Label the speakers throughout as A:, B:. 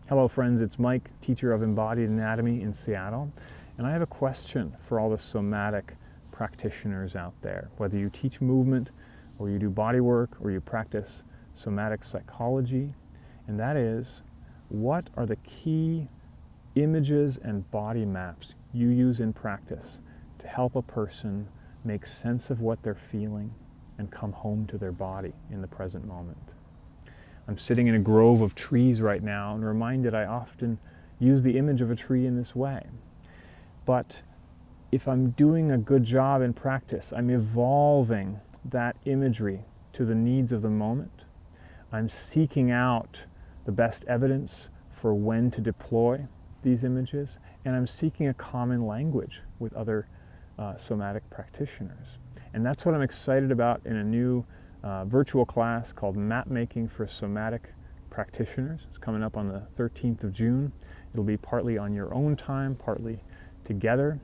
A: Hello friends, it's Mike, teacher of embodied anatomy in Seattle, and I have a question for all the somatic practitioners out there. Whether you teach movement, or you do bodywork, or you practice somatic psychology, and that is, what are the key images and body maps you use in practice to help a person make sense of what they're feeling and come home to their body in the present moment? I'm sitting in a grove of trees right now and reminded I often use the image of a tree in this way. But if I'm doing a good job in practice, I'm evolving that imagery to the needs of the moment. I'm seeking out the best evidence for when to deploy these images, and I'm seeking a common language with other somatic practitioners. And that's what I'm excited about in a new virtual class called Mapmaking for Somatic Practitioners. It's coming up on the 13th of June. It'll be partly on your own time, partly together.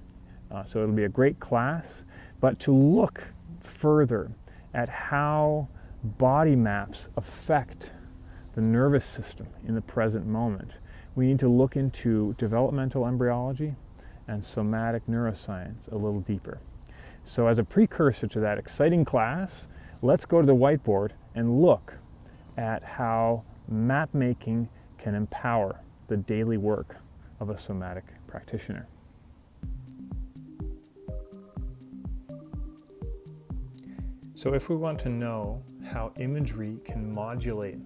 A: So it'll be a great class. But to look further at how body maps affect the nervous system in the present moment, we need to look into developmental embryology and somatic neuroscience a little deeper. So as a precursor to that exciting class, let's go to the whiteboard and look at how map making can empower the daily work of a somatic practitioner. So if we want to know how imagery can modulate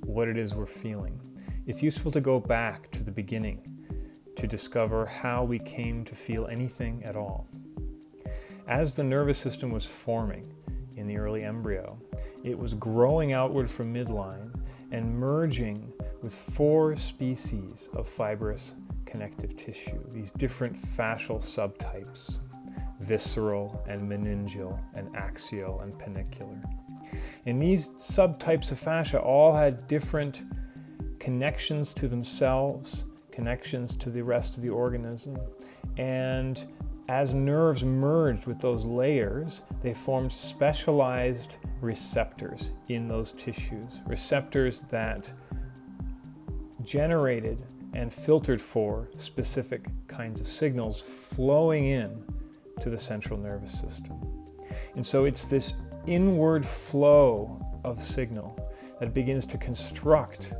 A: what it is we're feeling, it's useful to go back to the beginning to discover how we came to feel anything at all. As the nervous system was forming in the early embryo, it was growing outward from midline and merging with 4 species of fibrous connective tissue, these different fascial subtypes: visceral and meningeal and axial and panicular. And these subtypes of fascia all had different connections to themselves, connections to the rest of the organism, and as nerves merged with those layers, they formed specialized receptors in those tissues, receptors that generated and filtered for specific kinds of signals flowing in to the central nervous system. And so it's this inward flow of signal that begins to construct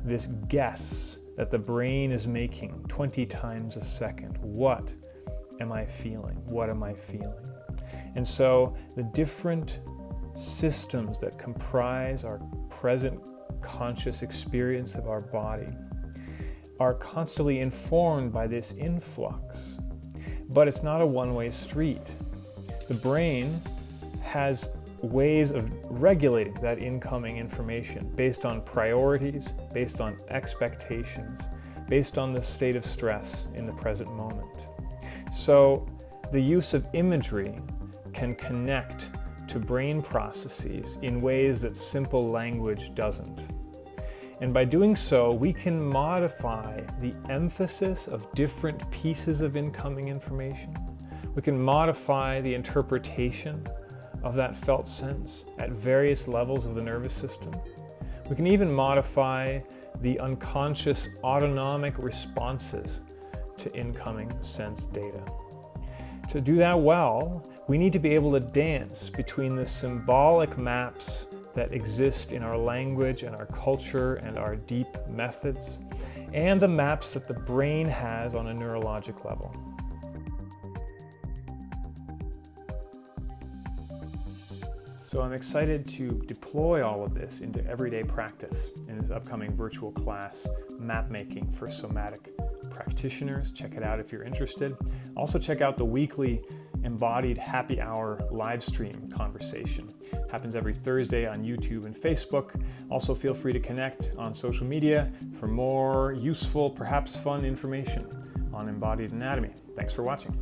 A: this guess that the brain is making 20 times a second. What am I feeling? What am I feeling? And so the different systems that comprise our present conscious experience of our body are constantly informed by this influx. But it's not a one-way street. The brain has ways of regulating that incoming information based on priorities, based on expectations, based on the state of stress in the present moment. So the use of imagery can connect to brain processes in ways that simple language doesn't. And by doing so, we can modify the emphasis of different pieces of incoming information. We can modify the interpretation of that felt sense at various levels of the nervous system. We can even modify the unconscious autonomic responses to incoming sense data. To do that well, we need to be able to dance between the symbolic maps that exist in our language and our culture and our deep methods, and the maps that the brain has on a neurologic level. So I'm excited to deploy all of this into everyday practice in this upcoming virtual class, Mapmaking for Somatic Practitioners. Check it out if you're interested. Also check out the weekly Embodied Happy Hour live stream conversation. It happens every Thursday on YouTube and Facebook. Also feel free to connect on social media for more useful, perhaps fun information on embodied anatomy. Thanks for watching.